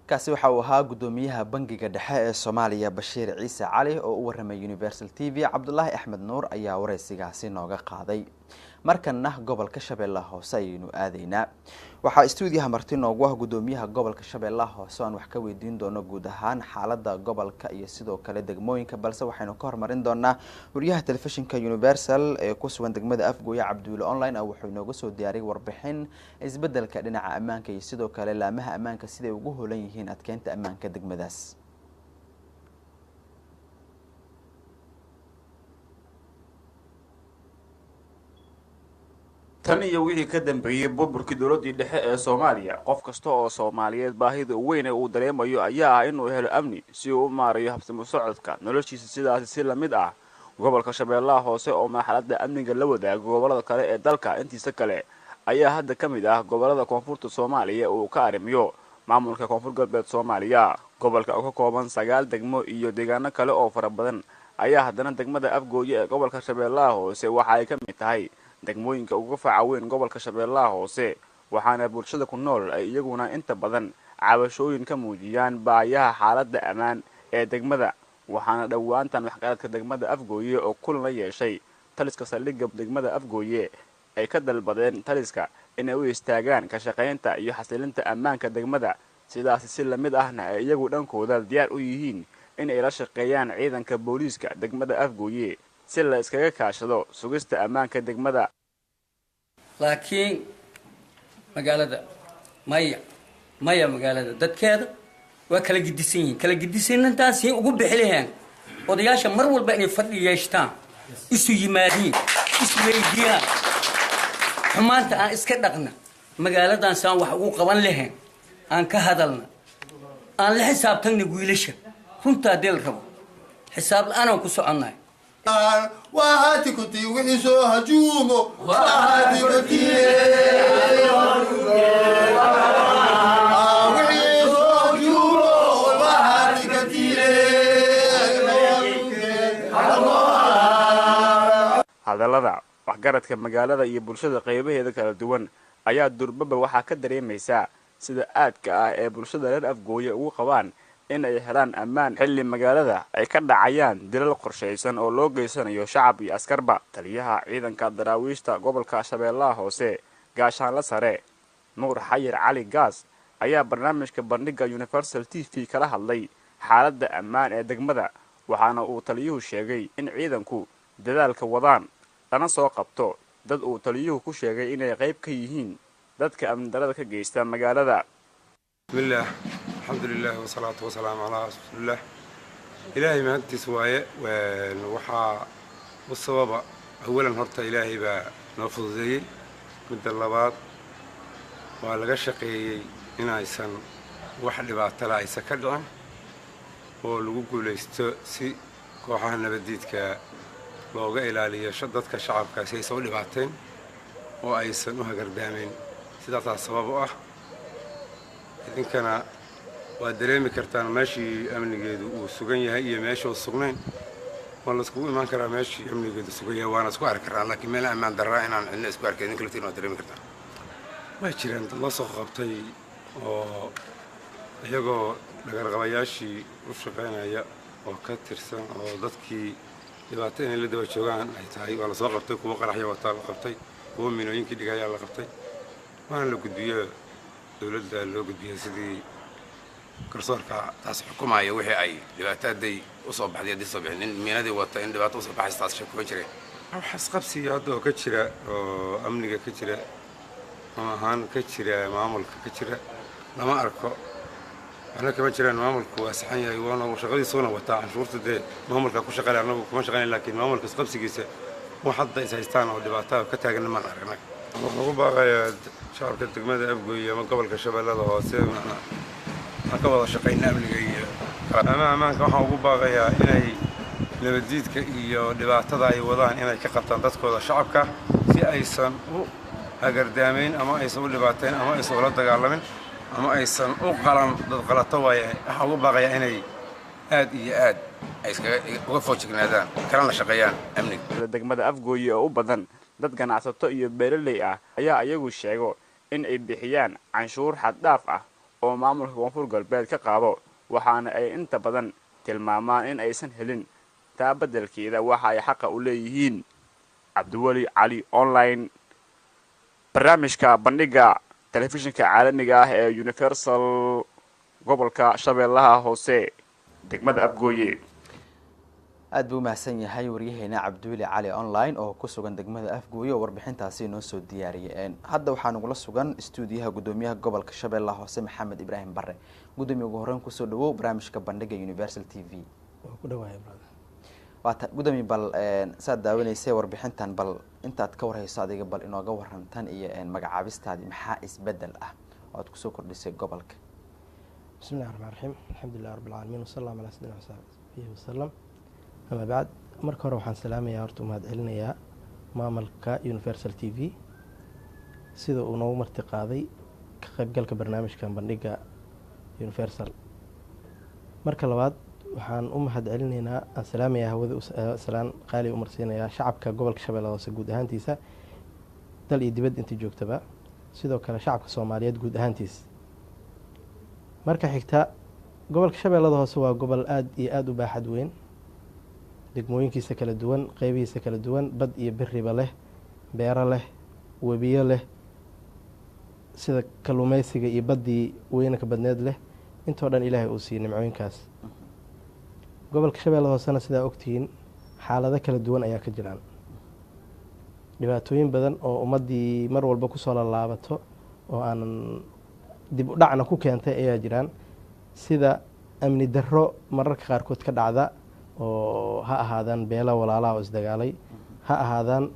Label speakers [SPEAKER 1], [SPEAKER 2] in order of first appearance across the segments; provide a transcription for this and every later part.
[SPEAKER 1] kaasi waxa uu ahaa gudoomiyaha bangiga dhexe ee Soomaaliya Bashiir Ciise Cali oo u waramay Universal TV. Cabdullaahi Axmed Nuur ayaa wareysigaasi nooga qaaday. markana gobolka Shabeellaha Hoose ayaynu aadaynaa. waxaa stuudiyaha marti noogu ah gudoomiyaha gobolka Shabeellaha Hoose aan wax ka weydiin doono guud ahaan xaaladda gobolka iyo sidoo kale degmooyinka, balse waxaynu ka hormarin doonaa wariyaha telefishinka Universal ee ku sugan degmada Afgooye Cabdulle Online wuxuu inooga soo diyaariyay warbixin isbedelka dhinaca ammaanka iyo sidoo kale laamaha ammaanka sida ay ugu hoolan yihiin adkeynta ammaanka degmadaas.
[SPEAKER 2] tan iyo wixii ka dambeeyay burburkii dowladda dhexe ee Soomaaliya, qof kasta oo Soomaaliyeed baahida weyn ee uu dareemayo ayaa inuu helo amni si uu u maareeyo habsami socodka noloshiisa. sidaas si la mid ah gobolka Shabeellaha Hoose oo marxaladda amniga la wadaago gobolada kale ee dalka intiisa kale ayaa hadda ka mid ah gobolada koonfurta Soomaaliya oo ka arrimiyo maamulka koonfur galbeed Soomaaliya. gobolka oo ka kooban 9 degmo iyo deegaano kale oo fara badan ayaa haddana degmada Afgooye ee gobolka Shabeellaha Hoose waxa ay ka mid tahay degmooyinka ugu faacaweyn gobolka Shabeellaha Hoose, waxaana bulshada ku nool ay iyaguna inta badan cabashooyin ka muujiyaan baayaha xaaladda ammaan ee degmada. waxaana dhawaantan waxqaradka degmada Afgooye oo kulan la yeeshay taliska saldhigga degmada Afgooye ay ka dalbadeen taliska inay u istaagaan ka shaqaynta iyo xasilinta ammaanka degmada. sidaas si la mid ahna ay iyagu dhankooda diyaar u yihiin in ay la shaqeeyaan ciidanka booliiska degmada Afgooye si la iskaga kaashado sugista ammaanka degmada.
[SPEAKER 3] laakiin magaalada maya magaalada dadkeeda waa kala gidisanaantaasi ugu bixilaheen odayaasha mar walba inay fadhi yeeshtaan, isu yimaadiin, isu weydiiyaan, xumaanta aan iska dhaqna, magaaladan saan wax ugu qaban lahayn aan ka hadalna, aan la xisaabtanna wiilasha runtaa deel rabo xisaab la'aan ku soconnahay.
[SPEAKER 4] وهاتي كنتي وحشو هجومه وهاتي كنتي
[SPEAKER 2] hadallada waxgaradka magaalada iyo bulshada qaybaheeda kala duwan ayaa durbaba waxaa ka dareemaysaa sida aadka ah ee bulshada reer Afgooye ugu qabaan in ay helaan ammaan xilli magaalada ay ka dhacayaan dilal qorsheysan oo loo geysanayo shacab iyo askarba. taliyaha ciidanka daraawiishta gobolka Shabeellaha Hoose gaashaanle sare Nuur Xayir Cali Gaas ayaa barnaamijka bandhiga Universal TV kala hadlay xaaladda ammaan ee degmada, waxaana uu taliyuhu sheegay in ciidanku dadaalka wadaan lana soo qabto dad uu taliyuhu ku sheegay inay qayb ka yihiin dadka amni darada ka geysta magaalada.
[SPEAKER 5] bismillah alxamdulilah wasalaatu wasalaamu calaa rasuulillah. ilaahay mahadtiis waaye. waxaa u sababa awalan horta ilaahay baa noo fududeeyey. midda labaad waa laga shaqeeyey inaysan wax dhibaato la aysan ka dhicin oo lagu guulaysto si kooxaha nabadiidka looga ilaaliyo dadka shacabka si aysan u dhibaateen oo aysan u hagardaamayn. sidaasaa sabab u ah. idinkana waa dareemi kartaan meeshii amnigeedu uu sugan yahay iyo meeshuu sugnayn. waa la iskugu imaan karaa meeshii amnigeedu sugan yahay waana isku arki karaa, laakiin meel ammaan darraa inaan cidna isku arkayn idin kaletiin waa dareemi kartaan. way jiraan dad la soo qabtay oo iyagoo dhagarqabayaashii u shaqaynaya oo ka tirsan oo dadkii dhibaato inay la daba joogaan ay tahay waa la soo qabtay. kuwa qaraxya wataa la qabtay, kuwa minooyinkii dhigayaa la qabtay, waana la gudbiyo dowladda loo gudbiyay sidii garsoorka taas xukumaaya wixii ay dhibaataaday u soo baxday haddii soo bixin in miinadii wata in dhibaato u soo baxaysa taas sheeko jireen. waxaas qabsiga hadda oo ka jira oo amniga ka jira ama ahaan ka jira maamulka ka jira lama arko. waxna kama jiraan. maamulku waa saxan yahay waana shaqadiisuuna wataa canshuurta dee maamulka ku shaqeeya annagu kuma shaqeyn, laakiin maamulka isqabsigiisa wax hadda is haystaan oo dhibaato ka taagan maan aragnay. waxaan ugu baaqayaa shacabka degmada Afgooye ama gobolka Shabeellada Hoose aan ka wada shaqeyna amniga iyo ammaanka. waxaan ugu baaqayaa inay nabadiidka iyo dhibaatada ay wadaan inay ka qabtaan dadkooda shacabka si aysan u hagardaamayn ama aysan u dhibaateen ama aysan ula dagaalamin ama aysan u qalan dad qalato waaye. waxaan ugu baaqayaa inay aad iyo aad ay uga foojignaadaan kalana shaqeeyaan amniga.
[SPEAKER 2] degmada Afgooye oo u badan dad ganacsato iyo beeraley ah ayaa iyagu sheego in ay bixiyaan canshuur xad dhaaf ah oo maamulka koonfur galbeed ka qaado waxaana ay inta badan tilmaamaan in aysan helin taa beddelkeeda waxa ay xaqa u leeyihiin. cabdiweli cali online, barnaamijka bandhiga telefishinka caalamiga ah ee Universal, gobolka Shabeellaha Hoose, degmada Afgooye.
[SPEAKER 1] aad buu mahadsan yahay waryaheena cabdiweli cali online oo ku sugan degmada Afgooye oo warbixintaasi noo soo diyaariyay. hadda waxaan ugu sugan stuudiyaha gudoomiyaha gobolka Shabeellaha Hoose Maxamed Ibrahim Barre. gudoomiyaha ugu horreyn ku soo dhawow barnaamijka bandhiga Universal TV.
[SPEAKER 6] ku dhawahay brother.
[SPEAKER 1] waata gudoomiye bal saad daawaneysay warbixintan bal intaad ka warhayso adiga bal inooga warantan iyo magacaabistaadi maxaa isbedel ah oo aad ku soo kordhisay gobolka.
[SPEAKER 6] bismillaahir rahmaanir rahiim, alxamdulillahi rabbil caalamiin, wassalaamu calaa sayyidina wa sallam. ama bacd, marka hore waxaan salaamayaa horta mahad celinayaa maamulka Universal TV sida uu noogu marti qaaday ka qaybgalka barnaamijkan bandhiga Universal. marka labaad waxaan u mahad celinaynaa aan salaamayaa hawada salaan qaali u marsiinayaa shacabka gobolka Shabeellaha Hoose guud ahaantiisa, dal iyo dibad inta joogtaba, sidoo kale shacabka Soomaaliyeed guud ahaantiisa. marka xigta, gobolka Shabeellaha Hoose waa gobol aad iyo aad u baaxad weyn, degmooyinkiisa kala duwan, qaybihiisa kala duwan, bad iyo biriba leh, beero leh, webiyo leh, sida kalluumeysiga iyo baddii weynanka badneed leh, intoo dhan ilaahay uu siiyey nimcooyinkaas. gobolka Shabeellaha Hoosena sidaa ogtihiin xaalado kala duwan ayaa ka jiraan, dhibaatooyin badan oo ummaddii mar walba kusoo laalaabato oo aanan dib u dhacna ku keentay ayaa jiraan, sida amni darro mararka qaarkood ka dhacda oo ha ahaadaan beela walaalaha oo isdagaalay, ha ahaadaan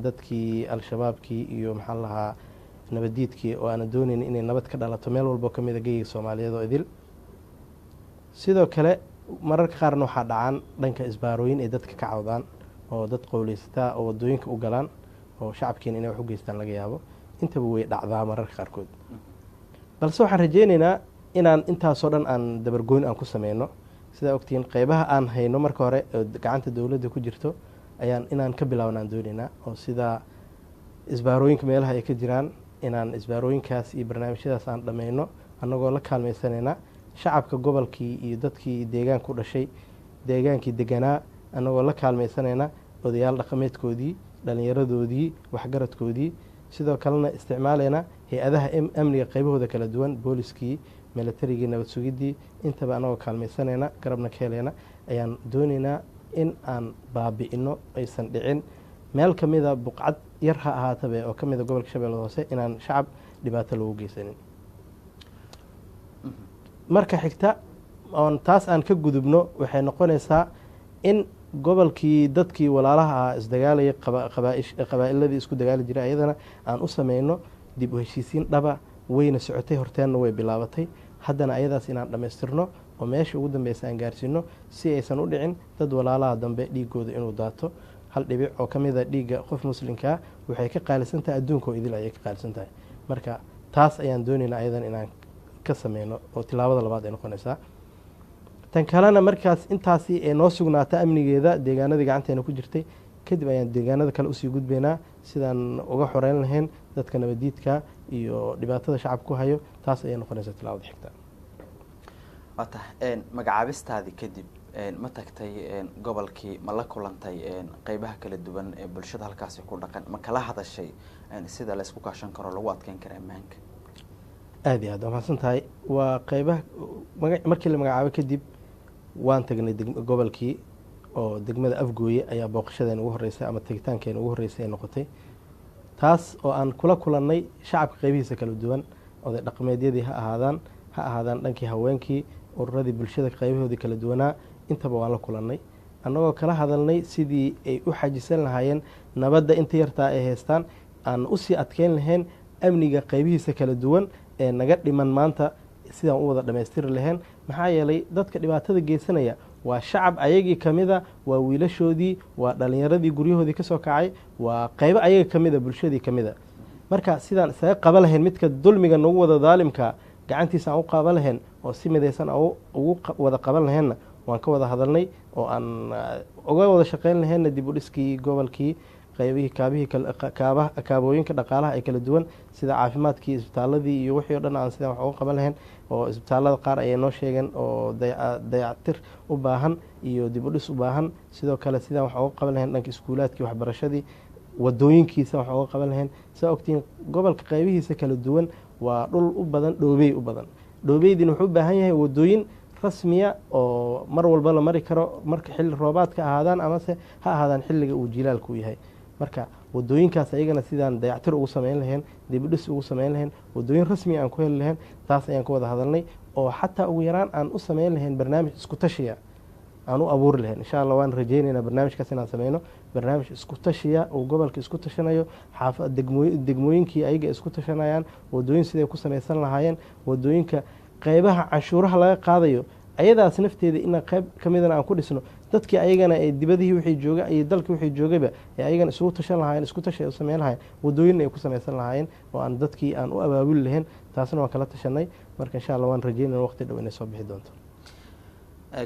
[SPEAKER 6] dadkii al-shabaabkii iyo maxaa lahaa nabaddiidkii oo aanan doonayn inay nabad ka dhalato meel walbo ka mid a geyiga Soomaaliyeed oo idil. sidoo kale mararka qaarna waxaa dhacaan dhanka isbaarooyin ay dadka ka cawdaan oo dad qowleysataa oo wadooyinka u galaan oo shacabkiina inay wax u geystaan laga yaabo, intaba way dhacdaa mararka qaarkood. balse waxaan rajeynaynaa inaan intaasoo dhan aan dabargoyn aan ku sameyno. sidaa ogtihiin qeybaha aan hayno marka hore oo gacanta dowladda ku jirto ayaan inaan ka bilaabna aan doonaynaa, oo sida isbaarooyinka meelaha ay ka jiraan inaan isbaarooyinkaas iyo barnaamijyadaas aan dhammayno annagoo la kaalmaysanayna shacabka gobolkii iyo dadkii deegaanka u dhashay, deegaankii deganaa, annagoo la kaalmaysanayna odayaal dhaqameedkoodii, dhallinyaradoodii, waxgaradkoodii, sidoo kalena isticmaalayna hay-adaha amniga qaybahooda kala duwan, booliskii, milatarigii, nabad sugidii, intaba annagoo kaalmaysanayna garabna ka helayna ayaan doonaynaa in aan baabi'ino, aysan dhicin meel ka mida buqcad yar ha ahaatabe oo ka mida gobolka Shabeellaha Hoose inaan shacab dhibaato loogu geysanin. marka xigta oon taas aan ka gudubno waxay noqonaysaa in gobolkii dadkii walaalaha ah isdagaalayay qabaa'iladii isku dagaali jiray ayadana aan u sameyno dib u heshiisiin dhaba, wayna socotay, horteenna way bilaabatay, haddana ayadaas inaan dhammaystirno oo meesha ugu dambeysa aan gaarsiino si aysan u dhicin dad walaalaha dambe dhiigooda inuu daato. hal dhibic oo ka mida dhiigga qof muslimkaa waxay ka qaalisan tahay adduunka oo idil ayay ka qaalisan tahay. marka taas ayaan doonaynaa ayadan inaan ka sameyno oo tilaabada labaad ay noqonaysaa. tan kalena markaas intaasi ee noo sugnaata amnigeeda deegaanadii gacanteena ku jirtay, kadib ayaan deegaanada kale usii gudbaynaa sidaan uga xoreyn lahayn dadka nabadiidka iyo dhibaatada shacab ku hayo. taas ayay noqonaysaa tilaabada xigta.
[SPEAKER 1] waata magacaabistaadii kadib ma tagtay gobolkii, ma la kulantay qeybaha kala duwan ee bulshada halkaasi ku dhaqan, ma kala hadashay sida la isku kaashan karo lagu adkeyn karo ammaanka?
[SPEAKER 6] aada iyo aad waa mahadsan tahay. waa qeybaha markii la magacaabo kadib waan tagnay gobolkii oo degmada Afgooye ayaa booqashadeena ugu horreysay ama tagitaankeena ugu horreysay ay noqotay, taas oo aan kula kulannay shacabka qeybihiisa kala duwan, oday dhaqameedyadii ha ahaadaan dhankii haweenkii, ururadii bulshada qeybahoodii kala duwanaa, intaba waan la kulannay annagoo kala hadalnay sidii ay u xajisan lahaayeen nabadda inta yartaa ay haystaan, aan usii adkeyn lahayn amniga qeybihiisa kala duwan ee naga dhiman maanta sidaan u wada dhammaystiri lahayn. maxaa yeelay dadka dhibaatada geysanaya waa shacab ayagii ka mida, waa wiilashoodii, waa dhallinyaradii guryahoodii ka soo kacay, waa qeybo ayaga ka mida, bulshadii ka mida. marka sidaan isaga qaba lahayn midka dulmiga nagu wada daalimka gacantiisa aan u qaban lahayn oo si midaysan ugu wada qaban lahaynna waan ka wada hadalnay oo aan uga wada shaqeyn lahaynna dib u dhiskii gobolkii, kaabooyinka dhaqaalaha ay kala duwan sida caafimaadkii isbitaaladii iyo wixii o dhan aan sidaan wax uga qaban lahayn oo isbitaalada qaar ayay noo sheegeen oo dayactir u baahan iyo dib u dhis u baahan. sidoo kale sidaan wax uga qaban lahayn dhanka iskuulaadkii waxbarashadii wadooyinkiisa wax uga qaban lahayn. saa ogtiin gobolka qaybihiisa kala duwan waa dhul u badan dhoobey u badan. dhoobeydina wuxuu u baahan yahay wadooyin rasmiya oo mar walba la mari karo marka xilli roobaadka ahaadaan amase ha ahaadaan xilliga uu jilaalku yahay. marka wadooyinkaas ayagana sidaan dayactir ugu sameyn lahayn dibudhis ugu sameyn lahayn wadooyin rasmiya aan ku heli lahayn taas ayaan ka wada hadalnay oo xataa ugu yaraan aan u sameyn lahayn barnaamij isku tashiya aan u abuuri lahayn. insha allah waan rajeynaynaa barnaamijkaas inaan sameyno barnaamij isku tashiya uu gobolka isku tashanayo degmooyinkii ayaga isku tashanayaan wadooyin siday ku sameysan lahaayeen wadooyinka qaybaha canshuuraha laga qaadayo ayadaas nafteeda inaan qayb ka midana aan ku dhisno dadkii ayagana ee dibadihii wixii jooga iyo dalkii wixii joogayba ee ayagana isugu tashan lahaayeen isku tashay u sameyn lahaayeen wadooyin ay ku sameysan lahaayeen oo aan dadkii aan u abaabuli lahayn taasna waan kala tashanay. marka insha allah waan rajeynayna waqti dhow inay soo bixi doonto.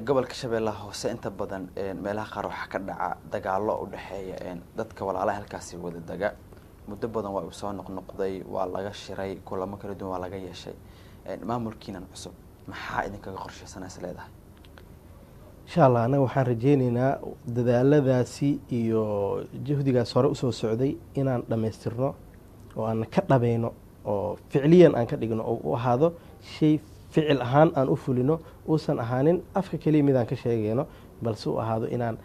[SPEAKER 1] gobolka shabeellaha hoose inta badan meelaha qaar waxaa ka dhaca dagaalo u dhexeeya dadka walaalaha halkaasi wada dega muddo badan waa uu soo noqnoqday waa laga shiray kulamo kala duwan waa laga yeeshay. maamulkiinan cusub maxaa idinkaga qorshaysanaa is leedahay?
[SPEAKER 6] insha allah anaga waxaan rajeyneynaa dadaaladaasi iyo juhdigaas hore usoo socday inaan dhammaystirno oo aan ka dhabayno oo ficliyan aan ka dhigno oo u ahaado shay ficil ahaan aan u fulino uusan ahaanin afka keliya midaan ka sheegayno balse u ahaado inaan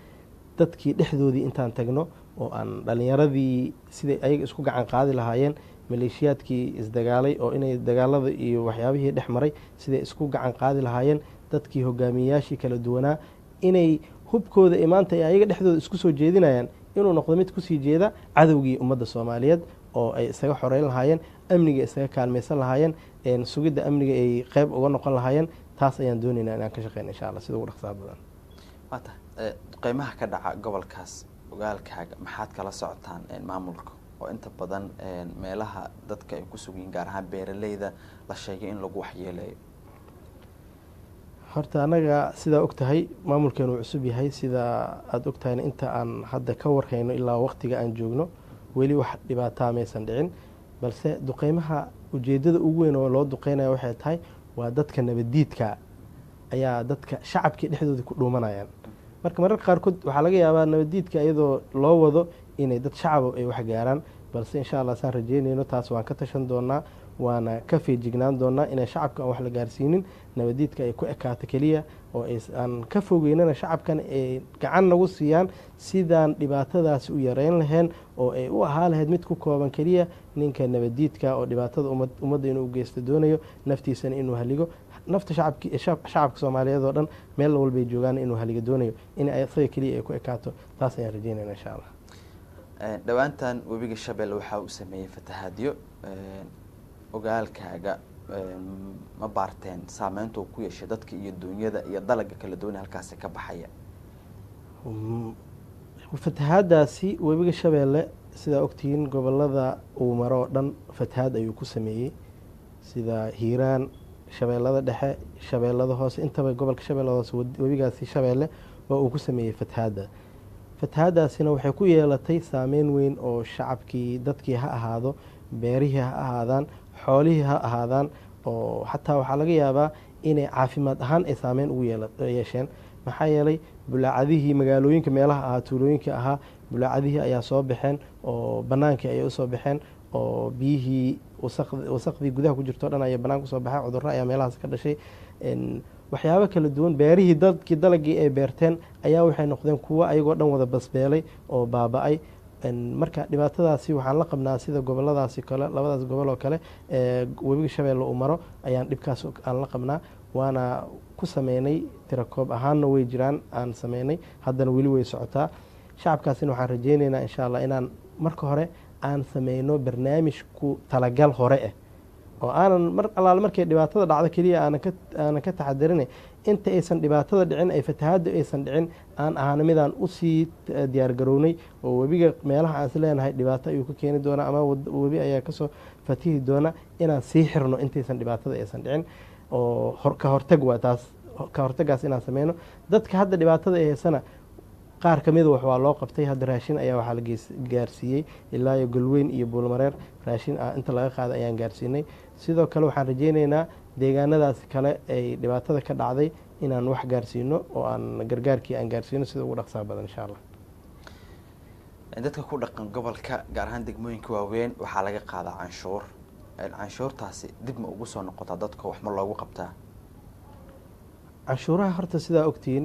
[SPEAKER 6] dadkii dhexdoodii intaan tagno oo aan dhalinyaradii siday ayaga isku gacan qaadi lahaayeen maleeshiyaadkii isdagaalay oo inay dagaalada iyo waxyaabihii dhex maray siday isku gacan qaadi lahaayeen dadkii hogaamiyayaashii kala duwanaa inay hubkooda imaanta ay ayaga dhexdooda isku soo jeedinayaan inuu noqdo mid kusii jeeda cadowgii ummadda soomaaliyeed oo ay isaga xoreyn lahaayeen amniga isaga kaalmaysan lahaayeen sugidda amniga ay qayb uga noqon lahaayeen taas ayaan doonaynaa inaan ka shaqeyna insha allah sida ugu dhaqsaha badan.
[SPEAKER 1] waata qeymaha ka dhaca gobolkaas ogaalkaaga maxaad kala socotaan maamulka oo inta badan meelaha dadka ay ku sugiin gaar ahaan beeraleyda la sheegay in lagu waxyeeleeyo?
[SPEAKER 6] horta anaga sidaa og tahay maamulkeenu uu cusub yahay sidaa aada og tahayna inta aan hadda ka warhayno ilaa waqtiga aan joogno weli wax dhibaataa maysan dhicin balse duqeymaha ujeedada ugu weyn oo loo duqeynaya waxay tahay waa dadka nabaddiidka ayaa dadka shacabkii dhexdooda ku dhuumanayaan. marka mararka qaarkood waxaa laga yaabaa nabaddiidka iyadoo loo wado inay dad shacaba ay wax gaaraan balse insha allah saan rajeynayno taas waan ka tashan doonaa waana ka feejignaan doonaa inay shacabka aan wax la gaarsiinin nabaddiidka ay ku ekaato keliya oo aan ka fogeynana shacabkan ay gacan nagu siiyaan sidaan dhibaatadaasi u yareyn lahayn oo ay u ahaa lahayd mid ku kooban keliya ninka nabaddiidka oo dhibaatada ummadda inuu geysto doonayo naftiisana inuu haligo nafta shacabka soomaaliyeed oo dhan meel walbay joogaan inuu haliga doonayo in isaga keliya ay ku ekaato taas ayaan rajeynayna insha allah.
[SPEAKER 1] dhowaantan webiga shabeelle waxaa uu sameeyey fatahaadyo ogaalkaaga ma baarteen saameynta uu ku yeeshay dadka iyo duunyada iyo dalaga kala duwan halkaasi ka baxaya?
[SPEAKER 6] fatahaadaasi webiga shabeelle sidaa ogtihiin gobolada uu maro oo dhan fatahaad ayuu ku sameeyey sida hiiraan shabeellada dhexe shabeellada hoose intaba gobolka shabeellada hoose webigaasi shabeelle oo uu ku sameeyey fatahaadaasina waxay ku yeelatay saameyn weyn oo shacabkii dadkii ha ahaado beerihii ha ahaadaan xoolihii ha ahaadaan oo xataa waxaa laga yaabaa inay caafimaad ahaan ay saameyn ugu yeesheen. maxaa yeelay bulaacadihii magaalooyinka meelaha ahaa tuulooyinka ahaa bulaacadihii ayaa soo baxeen oo banaankii ayay usoo baxeen oo biyihii wasaqdii gudaha ku jirto o dhan ayaa banaanka usoo baxay cudurro ayaa meelahaas ka dhashay waxyaabo kala duwan beerihii dadkii dalagii ay beerteen ayaa waxay noqdeen kuwo ayagoo dhan wada basbeelay oo baaba-ay. marka dhibaatadaasi waxaan la qabnaa sida goboladaasi kale labadaas gobol oo kale webiga shabeelle uu maro ayaan dhibkaas aan la qabnaa waana ku sameynay tirakoob ahaanna way jiraan aan sameynay haddana weli way socotaa. shacabkaasina waxaan rajeyneynaa insha allah inaan marka hore aan sameyno barnaamij ku talagal hore ah oo aanan mar allaale markay dhibaatada dhacdo keliya aanan ka taxadirin inta aysan dhibaatada dhicin ay fatahaada aysan dhicin aan ahaana midaan usii diyaargarownay oo webiga meelaha aan is leenahay dhibaato ayuu ka keeni doonaa ama webi ayaa kasoo fatihi doona inaan sii xirno intaysan dhibaatada aysan dhicin oo ka hortag waa taas ka hortagaas inaan sameyno. dadka hadda dhibaatada ay haysana qaar ka mida wax waa loo qabtay. hadda raashin ayaa waxaa la gaarsiiyey ilaa iyo Galweyn iyo Buulmareer raashin inta laga qaaday ayaan gaarsiinay. sidoo kale waxaan rajaynaynaa deegaanadaas kale ay dhibaatada ka dhacday inaan wax gaarsiino oo aan gargaarkii aan gaarsiino sida ugu dhaqsaha badan insha Allah.
[SPEAKER 1] dadka ku dhaqan gobolka gaar ahaan degmooyinka waaweyn waxaa laga qaadaa canshuur. canshuurtaasi dib ma ugu soo noqotaa dadka wax ma loogu qabtaa?
[SPEAKER 6] canshuuraha horta sidaa ogtiin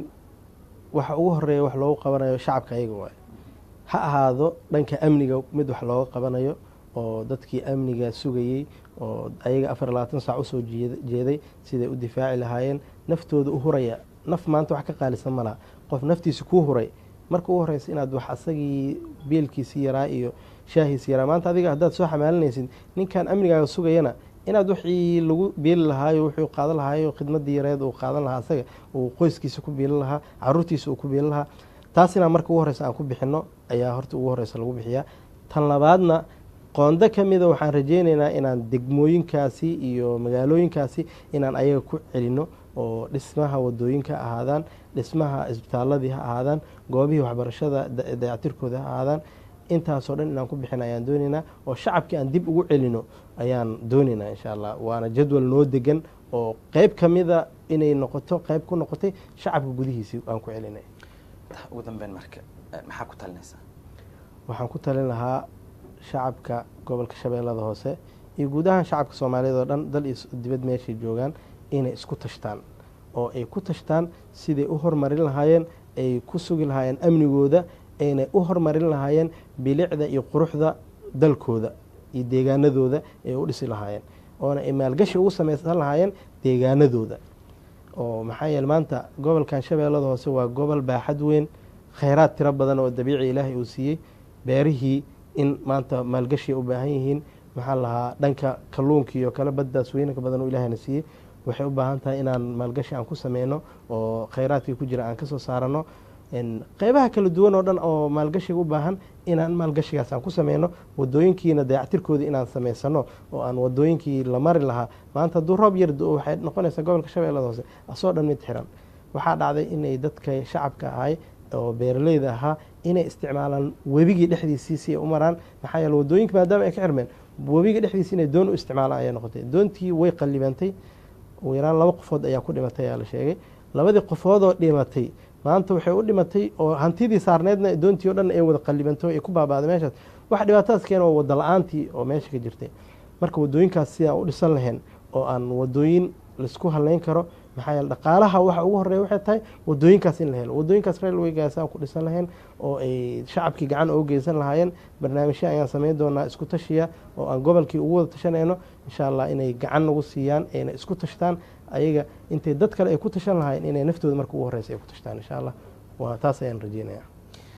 [SPEAKER 6] waxa ugu horeeya wax loogu qabanayo shacabka ayaga waay. ha ahaado dhanka amniga mid wax looga qabanayo oo dadkii amniga sugayey oo ayaga 24 saac usoo jeeday siday u difaaci lahaayeen naftooda u huraya. naf maanta wax ka qaalisan malaha. qof naftiisa ku huray marka ugu horeysa inaad wax asagii beelkiisii yaraa iyo shaahiisii yaraa maanta adiga haddaad soo xamaalinaysid ninkan amnigaaga sugayana inaad wixii lagu beeli lahaayo wuxuu qaadan lahaayo khidmadii yareed uu qaadan lahaa asaga uu qoyskiisa ku beeli lahaa caruurtiisa uu ku beeli lahaa. taas inaan marka ugu horeysa aan ku bixino ayaa horta ugu horeysa lagu bixiyaa. tan labaadna qoonda ka mida waxaan rajaynaynaa inaan degmooyinkaasi iyo magaalooyinkaasi inaan ayaga ku celino oo dhismaha wadooyinka ahaadaan, dhismaha isbitaaladii ha ahaadaan, goobihii waxbarashada dayactirkooda ha ahaadaan. intaasoo dhan inaan ku bixin ayaan doonaynaa oo shacabkii aan dib ugu celino ayaan doonaynaa insha Allah. waana jadwal noo degan oo qayb ka mida inay noqoto qayb ku noqotay shacabka gudihiisii aan ku celinay.
[SPEAKER 1] ugu dambeyn marka maxaa ku talinaysaa?
[SPEAKER 6] waxaan ku talin lahaa shacabka gobolka Shabeellada Hoose iyo guud ahaan shacabka Soomaaliyeed oo dhan dal iyo dibad meeshay joogaan inay isku tashtaan oo ay ku tashtaan sidii u horumarin lahaayeen, ay ku sugi lahaayeen amnigooda, ayna u horumarin lahaayeen bilicda iyo quruxda dalkooda iyo deegaanadooda ay u dhisi lahaayeen, oona ay maalgashi ugu samaysan lahaayeen deegaanadooda. oo maxaa yeelay maanta gobolkan Shabeellada Hoose waa gobol baaxad weyn, kheyraad tiro badan oo dabiici Ilaahay uu siiyey. beerihii in maanta maalgashi u baahan yihiin, maxaa lahaa dhanka kalluunka iyo kala baddaas weynka badan oo Ilaahayna siiyey. waxay u baahan tahay inaan maalgashi aan ku sameyno oo kheyraadkii ku jira aan ka soo saarano. qeybaha kala duwan oo dhan oo maalgashiga u baahan inaan maalgashigaas aan ku sameyno. wadooyinkiina dayactirkooda inaan sameysano oo aan wadooyinkii la mari lahaa. maanta hadduu roob yar do waxay noqonaysaa gobolka Shabeellada Hoose asoo dhan mid xiran. waxaa dhacday inay dadka shacabka ahay oo beeraleyda ahaa inay isticmaalaan webigii dhexdiisii si ay u maraan. maxaa yeelay wadooyinka maadaama ay ka xirmeen webiga dhexdiisii inay doon u isticmaalaan ayay noqotay. doontii way qallibantay. ugu yaraan 2 qofood ayaa ku dhimatay ayaa la sheegay. 2 qofood oo dhimatay maanta waxay u dhimatay oo hantidii saarneedna doontii oo dhan ay wada qallibantay ay ku baabaaday meeshaas. wax dhibaatadaas keenay wada la'aantii oo meesha ka jirtay. marka wadooyinkaas si aan u dhisan lahayn oo aan wadooyin la isku haleyn karo. maxaa yeelay dhaqaalaha waxa ugu horeeya waxay tahay wadooyinkaas in la helo. wadooyinkaas railwaygaas aan ku dhisan lahayn oo ay shacabkii gacan uga geysan lahaayeen. barnaamijyo ayaan sameyn doonaa isku tashiya oo aan gobolkii ugu wada tashanayno insha Allah inay gacan nagu siiyaan ayna isku tashtaan ayaga intay dad kale ay ku tashan lahaayeen inay naftooda marka ugu horeysa ay ku tashtaan insha Allah. waa taas ayaan rajeynayaa.